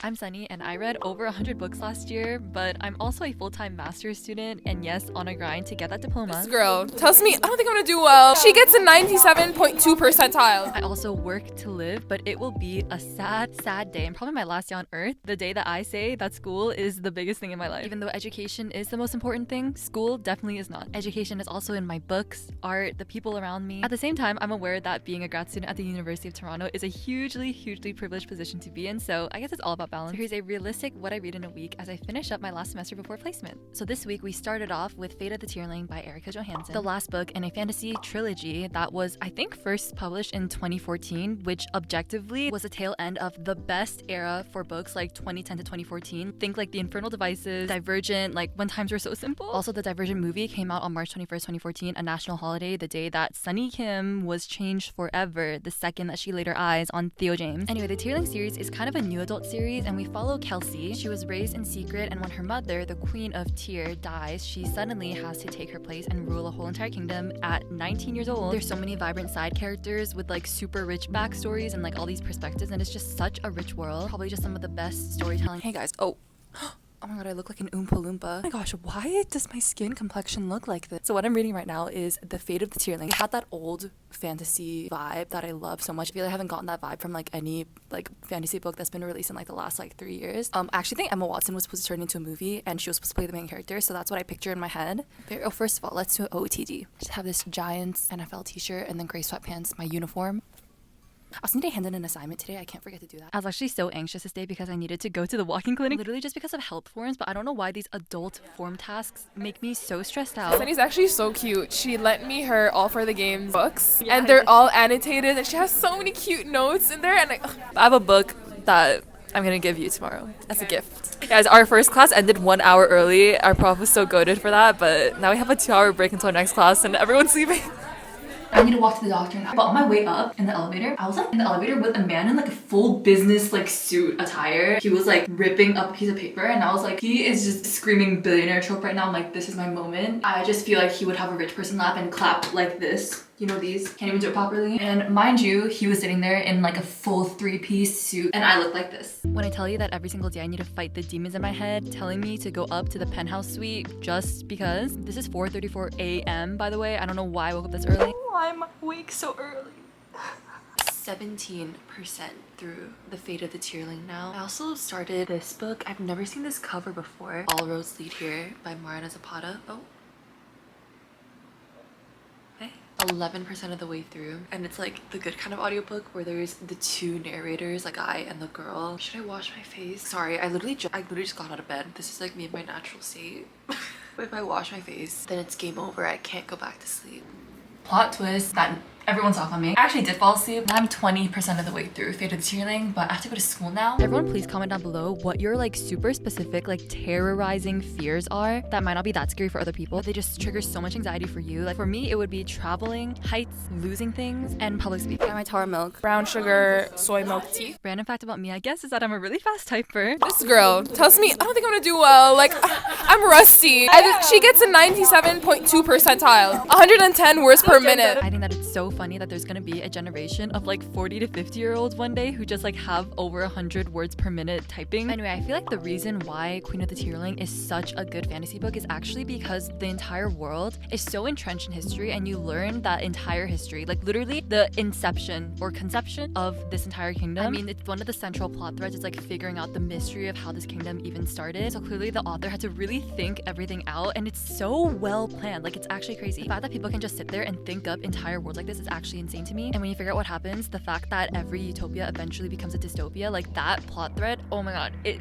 I'm Sunny and I read over 100 books last year, but I'm also a full-time master's student and yes, on a grind to get that diploma. This girl tells me I don't think I'm gonna do well. She gets a 97.2 percentile. I also work to live, but it will be a sad, sad day and probably my last day on earth. The day that I say that school is the biggest thing in my life. Even though education is the most important thing, school definitely is not. Education is also in my books, art, the people around me. At the same time, I'm aware that being a grad student at the University of Toronto is a hugely privileged position to be in, so I guess it's all about balance. So here's a realistic what I read in a week as I finish up my last semester before placement. So this week we started off with Fate of the Tierling by Erica Johansson, the last book in a fantasy trilogy that was, I think, first published in 2014, which objectively was a tail end of the best era for books like 2010 to 2014. Think like The Infernal Devices, Divergent, like When Times Were So Simple. Also, the Divergent movie came out on March 21st, 2014, a national holiday, the day that Sunny Kim was changed forever, the second that she laid her eyes on Theo James. Anyway, the Tierling series is kind of a new adult series, and we follow Kelsey. She was raised in secret, and when her mother, the Queen of Tyr, dies, she suddenly has to take her place and rule a whole entire kingdom at 19 years old. There's so many vibrant side characters with like super rich backstories and like all these perspectives, and it's just such a rich world. Probably just some of the best storytelling. Hey guys, oh my god, I look like an Oompa Loompa. Oh my gosh, why does my skin complexion look like this? So what I'm reading right now is The Fate of the Tierling. It had that old fantasy vibe that I love so much. I feel like I haven't gotten that vibe from like any like fantasy book that's been released in like the last like 3 years. I actually think Emma Watson was supposed to turn into a movie and she was supposed to play the main character, so that's what I picture in my head. Oh, first of all, let's do OOTD. Just have this Giants NFL t-shirt and then gray sweatpants, my uniform. I also need to hand in an assignment today. I can't forget to do that. I was actually so anxious this day because I needed to go to the walking clinic, literally just because of health forms, but I don't know why these adult form tasks make me so stressed out. Sunny's actually so cute. She lent me her All for the Games books, and they're all annotated, and she has so many cute notes in there. And I have a book that I'm gonna give you tomorrow as a gift. Guys, our first class ended 1 hour early. Our prof was so goated for that, but now we have a 2-hour break until our next class, and everyone's leaving. I need to walk to the doctor now. But on my way up in the elevator, I was like in the elevator with a man in like a full business like suit attire. He was like ripping up a piece of paper and I was like, he is just screaming billionaire trope right now. I'm like, this is my moment. I just feel like he would have a rich person laugh and clap like this. You know these? Can't even do it properly. And mind you, he was sitting there in like a full 3-piece suit and I looked like this. When I tell you that every single day I need to fight the demons in my head telling me to go up to the penthouse suite just because. This is 4:34 a.m. by the way. I don't know why I woke up this early. Why am I awake so early? 17% through The Fate of the Tierling now. I also started this book. I've never seen this cover before. All Roads Lead Here by Mariana Zapata. Oh. 11% of the way through, and it's like the good kind of audiobook where there's the two narrators, like I and the girl. Should I wash my face? Sorry, I literally just got out of bed. This is like me in my natural state. If I wash my face, then it's game over. I can't go back to sleep. Plot twist that everyone's off on me. I actually did fall asleep. I'm 20% of the way through Fate of the Tierling, but I have to go to school now. Everyone please comment down below what your like super specific like terrorizing fears are that might not be that scary for other people, but they just trigger so much anxiety for you. Like for me, it would be traveling, heights, losing things, and public speaking. My Tower milk, brown sugar, soy milk tea. Random fact about me, I guess, is that I'm a really fast typer. This girl tells me I don't think I'm gonna do well. Like I'm rusty. She gets a 97.2 percentile, 110 words per minute. I think that it's so funny that there's gonna be a generation of like 40 to 50 year olds one day who just like have over 100 words per minute typing. Anyway, I feel like the reason why Queen of the Tierling is such a good fantasy book is actually because the entire world is so entrenched in history and you learn that entire history, like literally the inception or conception of this entire kingdom. I mean, it's one of the central plot threads. It's like figuring out the mystery of how this kingdom even started. So clearly the author had to really think everything out and it's so well planned. Like it's actually crazy. The fact that people can just sit there and think up entire worlds like this is actually insane to me. And when you figure out what happens, the fact that every utopia eventually becomes a dystopia, like that plot thread, oh my god, it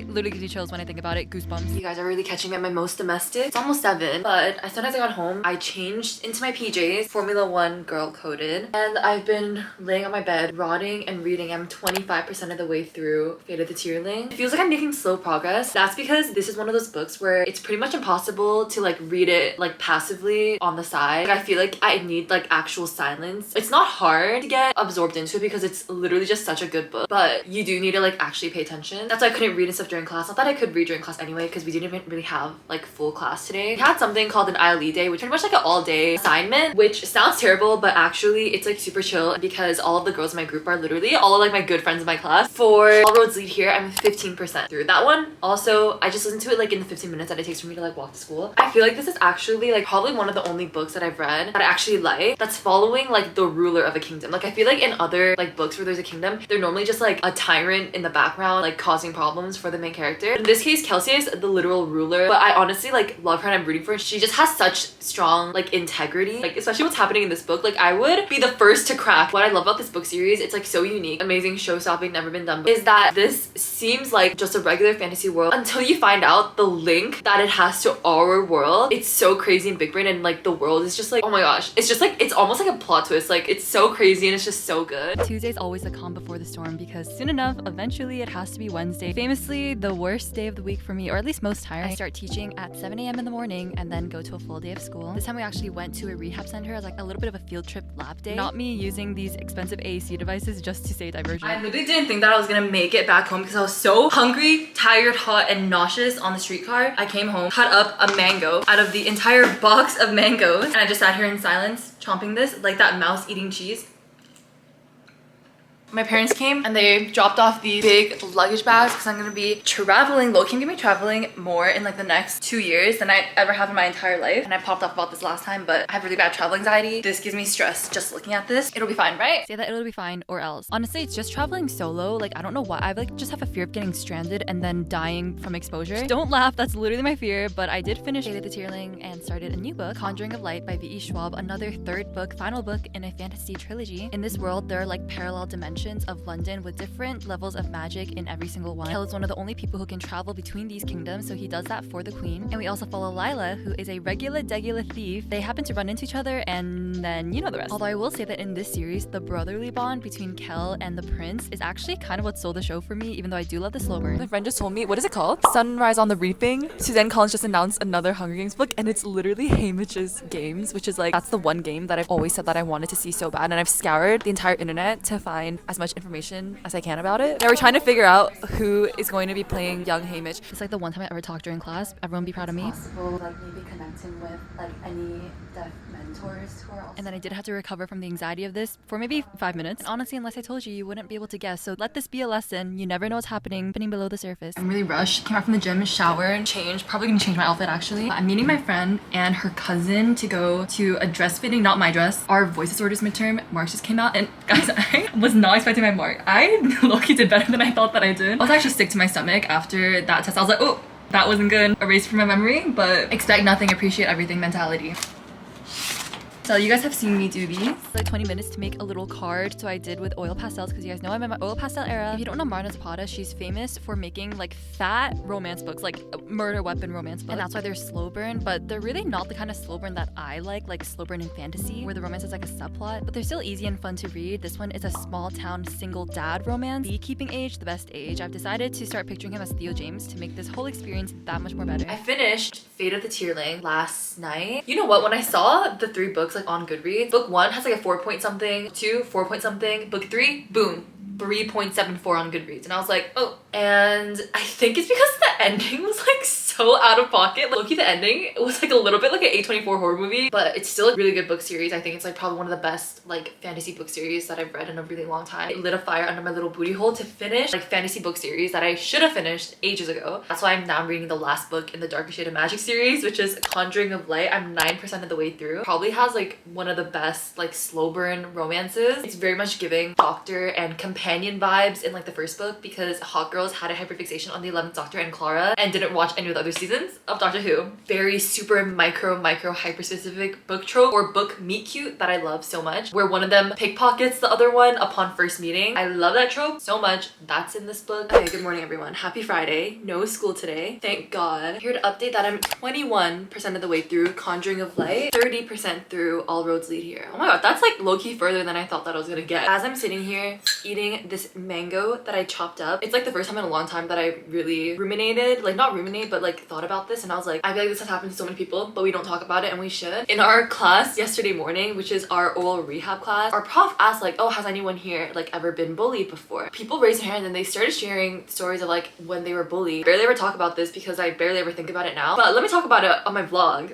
literally gives you chills when I think about it. Goosebumps. You guys are really catching me at my most domestic. It's almost 7, but as soon as I got home, I changed into my PJs, Formula 1 girl coded, and I've been laying on my bed, rotting and reading. I'm 25% of the way through Fate of the Tierling. It feels like I'm making slow progress. That's because this is one of those books where it's pretty much impossible to like read it like passively on the side. Like, I feel like I need like actual actual silence. It's not hard to get absorbed into it because it's literally just such a good book, but you do need to like actually pay attention. That's why I couldn't read and stuff during class. Not that I could read during class anyway because we didn't even really have like full class today. We had something called an ILE day, which is pretty much like an all-day assignment, which sounds terrible, but actually it's like super chill because all of the girls in my group are literally all of like my good friends in my class. For All Roads Lead Here, I'm 15% through that one. Also, I just listened to it like in the 15 minutes that it takes for me to like walk to school. I feel like this is actually like probably one of the only books that I've read that I actually like that's following like the ruler of a kingdom. Like I feel like in other like books where there's a kingdom, they're normally just like a tyrant in the background like causing problems for the main character. In this case, Kelsey is the literal ruler, but I honestly like love her and I'm rooting for her. She just has such strong like integrity, like especially what's happening in this book. Like I would be the first to crack. What I love about this book series, it's like so unique, amazing, show-stopping, never been done, is that this seems like just a regular fantasy world until you find out the link that it has to our world. It's so crazy and big brain, and like the world is just like, oh my gosh, it's just like, it's almost like a plot twist. Like it's so crazy and it's just so good. Tuesday's always the calm before the storm because soon enough, eventually it has to be Wednesday. Famously, the worst day of the week for me, or at least most tiring. I start teaching at 7 a.m. in the morning and then go to a full day of school. This time we actually went to a rehab center as like a little bit of a field trip lab day. Not me using these expensive AAC devices just to stay divergent. I literally didn't think that I was gonna make it back home because I was so hungry, tired, hot, and nauseous on the streetcar. I came home, cut up a mango out of the entire box of mangoes, and I just sat here in silence, chomping this like that mouse eating cheese. My parents came and they dropped off these big luggage bags because I'm gonna be traveling. Low-key, I'm gonna be traveling more in like the next 2 years than I ever have in my entire life. And I popped off about this last time, but I have really bad travel anxiety. This gives me stress just looking at this. It'll be fine, right? Say that it'll be fine or else. Honestly, it's just traveling solo. Like I don't know why. I like just have a fear of getting stranded and then dying from exposure. Just don't laugh, that's literally my fear. But I did finish Jade the Tearling and started a new book, Conjuring of Light by V.E. Schwab, another third book, final book in a fantasy trilogy. In this world, there are like parallel dimensions of London with different levels of magic in every single one. Kel is one of the only people who can travel between these kingdoms, so he does that for the queen. And we also follow Lila, who is a regular thief. They happen to run into each other and then you know the rest. Although I will say that in this series, the brotherly bond between Kel and the prince is actually kind of what sold the show for me, even though I do love the slow burn. My friend just told me, what is it called? Sunrise on the Reaping. Suzanne Collins just announced another Hunger Games book and it's literally Hamish's Games, which is like, that's the one game that I've always said that I wanted to see so bad, and I've scoured the entire internet to find as much information as I can about it. Now we're trying to figure out who is going to be playing young Hamish. It's like the one time I ever talked during class. Everyone be proud of me. Possible, like maybe connecting with like any deaf mentors who are also. And then I did have to recover from the anxiety of this for maybe 5 minutes. And honestly, unless I told you, you wouldn't be able to guess. So let this be a lesson. You never know what's happening below the surface. I'm really rushed. Came out from the gym, showered, changed. Probably gonna change my outfit actually. I'm meeting my friend and her cousin to go to a dress fitting, not my dress. Our voice disorders midterm, marks just came out, and guys, I was not expecting my mark. I low-key did better than I thought that I did. I was actually sick to my stomach after that test. I was like, oh, that wasn't good. Erased from my memory, but expect nothing, appreciate everything mentality. So you guys have seen me do these. Like 20 minutes to make a little card. So I did with oil pastels because you guys know I'm in my oil pastel era. If you don't know Marna Zapata, she's famous for making like fat romance books, like murder weapon romance books. And that's why they're slow burn, but they're really not the kind of slow burn that I like slow burn in fantasy, where the romance is like a subplot, but they're still easy and fun to read. This one is a small town single dad romance. Beekeeping age, the best age. I've decided to start picturing him as Theo James to make this whole experience that much more better. I finished Fate of the Tearling last night. You know what? When I saw the 3 books like on Goodreads, book 1 has like a 4 point something, 2 4 point something, book 3 boom 3.74 on Goodreads, and I was like, oh. And I think it's because the ending was like so out of pocket. Like, look-key, the ending, it was like a little bit like an A24 horror movie, but it's still a really good book series. I think it's like probably one of the best like fantasy book series that I've read in a really long time. It lit a fire under my little booty hole to finish like fantasy book series that I should have finished ages ago. That's why I'm now reading the last book in the Darker Shade of Magic series, which is Conjuring of Light. I'm 9% of the way through. Probably has like one of the best like slow burn romances. It's very much giving doctor and companion vibes in like the first book, because hot girls had a hyperfixation on the 11th Doctor and Clara and didn't watch any of the other seasons of Doctor Who. Very super micro hyper specific book trope or book meet cute that I love so much, where one of them pickpockets the other one upon first meeting. I love that trope so much. That's in this book. Okay, good morning everyone. Happy Friday. No school today, thank God. Here to update that I'm 21% of the way through Conjuring of Light, 30% through All Roads Lead Here. Oh my God, that's like low-key further than I thought that I was gonna get. As I'm sitting here eating this mango that I chopped up, it's like the first time in a long time that I really ruminated like not ruminated, but like thought about this, and I was like, I feel like this has happened to so many people, but we don't talk about it, and we should. In our class yesterday morning, which is our oral rehab class, our prof asked like, oh, has anyone here like ever been bullied before? People raised their hand and they started sharing stories of like when they were bullied. Barely ever talk about this because I barely ever think about it now, but let me talk about it on my vlog.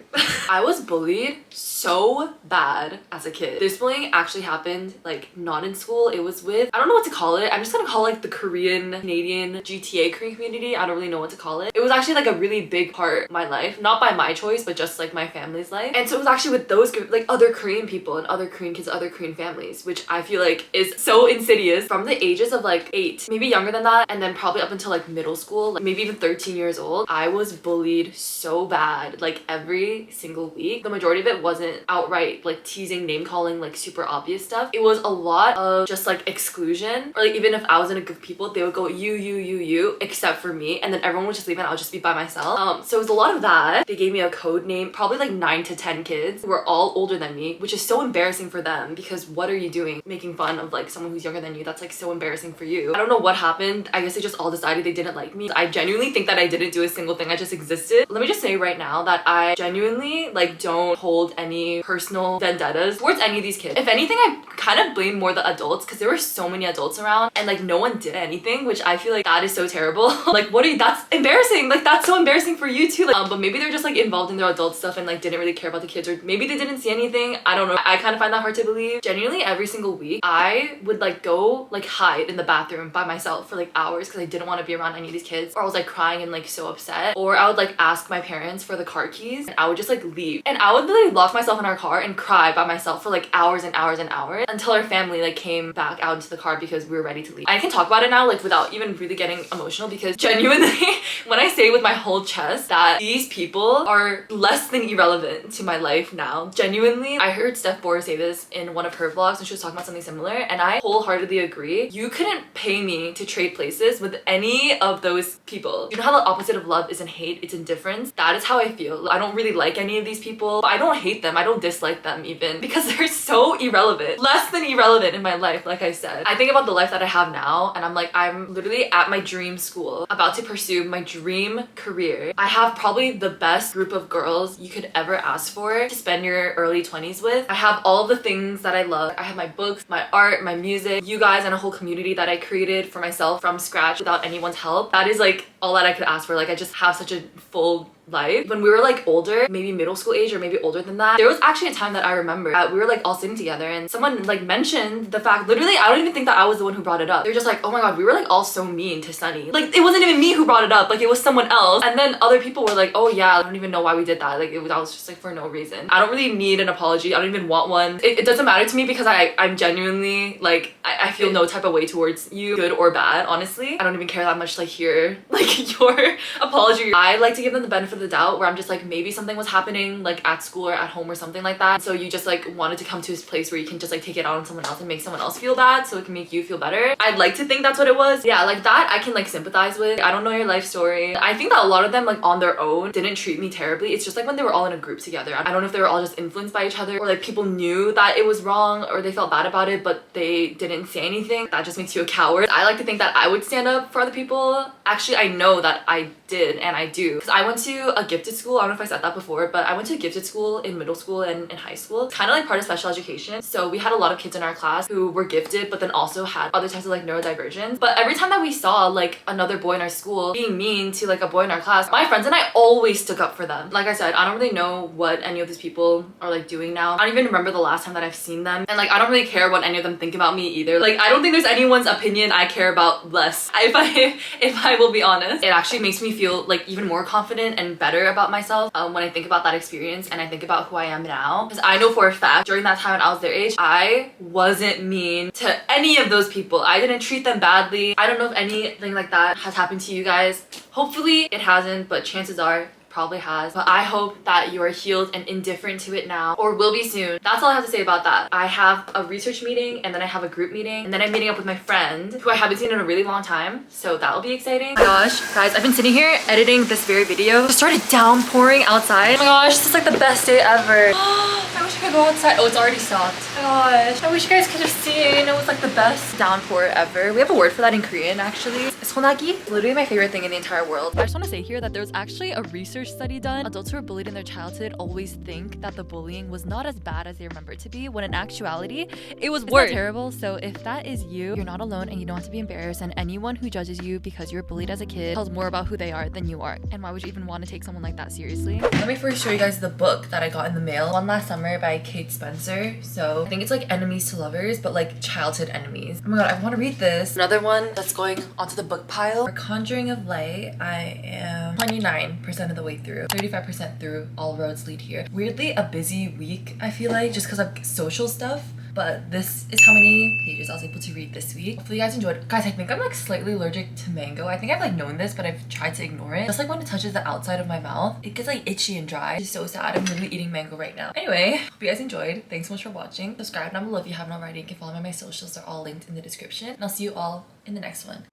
I was bullied so bad as a kid. This bullying actually happened like not in school. It was with, I don't know what to call it. I'm just gonna call it like the Korean, Canadian, GTA Korean community. I don't really know what to call it. It was actually like a really big part of my life, not by my choice, but just like my family's life. And so it was actually with those like other Korean people and other Korean kids, other Korean families, which I feel like is so insidious. From the ages of like 8, maybe younger than that, and then probably up until like middle school, like maybe even 13 years old, I was bullied so bad, like every single week. The majority of it wasn't outright like teasing, name calling, like super obvious stuff. It was a lot of just like exclusion, or like even if I was in a group of people, they would go you, except for me, and then everyone would just leave and I'll just be by myself. So it was a lot of that. They gave me a code name, probably like 9 to 10 kids who were all older than me, which is so embarrassing for them, because what are you doing making fun of like someone who's younger than you? That's like so embarrassing for you. I don't know what happened. I guess they just all decided they didn't like me. I genuinely think that I didn't do a single thing. I just existed. Let me just say right now that I genuinely like don't hold any personal vendettas towards any of these kids. If anything, I kind of blame more the adults, because there were so many adults around and like no one did anything, which I feel like that is so terrible. Like what are you, that's embarrassing. Like that's so embarrassing for you too. Like, but maybe they're just like involved in their adult stuff and like didn't really care about the kids, or maybe they didn't see anything. I don't know. I kind of find that hard to believe. Genuinely every single week I would like go like hide in the bathroom by myself for like hours because I didn't want to be around any of these kids, or I was like crying and like so upset, or I would like ask my parents for the car keys and I would just like leave, and I would literally lock myself in our car and cry by myself for like hours and hours and hours until our family like came back out into the car because we were ready to leave. I can talk about it now like without even really getting emotional, because genuinely when I say with my whole chest that these people are less than irrelevant to my life now, genuinely. I heard Steph Bohr say this in one of her vlogs and she was talking about something similar, and I wholeheartedly agree. You couldn't pay me to trade places with any of those people. You know how the opposite of love isn't hate, it's indifference? That is how I feel. I don't really like any of these people, but I don't hate them, I don't dislike them even, because they're so irrelevant. Less than irrelevant in my life. Like I said, I think about the life that I have now and I'm like, I'm literally at my dream school, about to pursue my dream career. I have probably the best group of girls you could ever ask for to spend your early 20s with. I have all the things that I love. I have my books, my art, my music, you guys, and a whole community that I created for myself from scratch without anyone's help. That is like all that I could ask for. Like I just have such a full life. When we were like older, maybe middle school age or maybe older than that, there was actually a time that I remember that we were like all sitting together and someone like mentioned the fact, literally I don't even think that I was the one who brought it up. They're just like, oh my god, we were like all so mean to Sunny. Like it wasn't even me who brought it up, like it was someone else. And then other people were like, oh yeah, I don't even know why we did that. Like that was just like for no reason. I don't really need an apology. I don't even want one. It doesn't matter to me because I'm genuinely like, I feel no type of way towards you, good or bad, honestly. I don't even care that much to like hear like your apology. I like to give them the benefit of the doubt, where I'm just like, maybe something was happening like at school or at home or something like that, so you just like wanted to come to this place where you can just like take it out on someone else and make someone else feel bad so it can make you feel better. I'd like to think that's what it was. Yeah, like that I can like sympathize with. I don't know your life story. I think that a lot of them like on their own didn't treat me terribly. It's just like when they were all in a group together, I don't know if they were all just influenced by each other, or like people knew that it was wrong or they felt bad about it but they didn't say anything. That just makes you a coward. I like to think that I would stand up for other people. Actually, I know that I did and I do, because I went to a gifted school. I don't know if I said that before, but I went to a gifted school in middle school and in high school. It's kind of like part of special education. So we had a lot of kids in our class who were gifted but then also had other types of like neurodivergence. But every time that we saw like another boy in our school being mean to like a boy in our class, my friends and I always stood up for them. Like I said, I don't really know what any of these people are like doing now. I don't even remember the last time that I've seen them, and like I don't really care what any of them think about me either. Like I don't think there's anyone's opinion I care about less, if I will be honest. It actually makes me feel like even more confident and better about myself when I think about that experience and I think about who I am now, because I know for a fact during that time when I was their age, I wasn't mean to any of those people. I didn't treat them badly. I don't know if anything like that has happened to you guys. Hopefully it hasn't, but chances are probably has. But I hope that you are healed and indifferent to it now, or will be soon. That's all I have to say about that. I have a research meeting and then I have a group meeting and then I'm meeting up with my friend who I haven't seen in a really long time, so that'll be exciting. Oh my gosh, guys, I've been sitting here editing this very video. It started downpouring outside. Oh my gosh, this is like the best day ever. I wish I could to go outside. Oh, it's already stopped. Oh my gosh. I wish you guys could have seen. It was like the best downpour ever. We have a word for that in Korean actually. Sonagi. Literally my favorite thing in the entire world. I just want to say here that there was actually a research study done. Adults who were bullied in their childhood always think that the bullying was not as bad as they remember it to be, when in actuality, it was worse. Terrible. So if that is you, you're not alone and you don't have to be embarrassed, and anyone who judges you because you were bullied as a kid tells more about who they are than you are. And why would you even want to take someone like that seriously? Let me first show you guys the book that I got in the mail. One Last Summer by Kate Spencer. So I think it's like enemies to lovers, but like childhood enemies. Oh my god, I want to read this. Another one that's going onto the book pile. For Conjuring of Light, I am 29% of the way through. 35% through. All roads lead here. Weirdly a busy week, I feel like, just because of social stuff. But this is how many pages I was able to read this week. Hopefully you guys enjoyed. Guys, I think I'm like slightly allergic to mango. I think I've like known this, but I've tried to ignore it. Just like when it touches the outside of my mouth, it gets like itchy and dry. It's so sad. I'm literally eating mango right now. Anyway, hope you guys enjoyed. Thanks so much for watching. Subscribe down below if you haven't already. You can follow me on my socials. They're all linked in the description. And I'll see you all in the next one.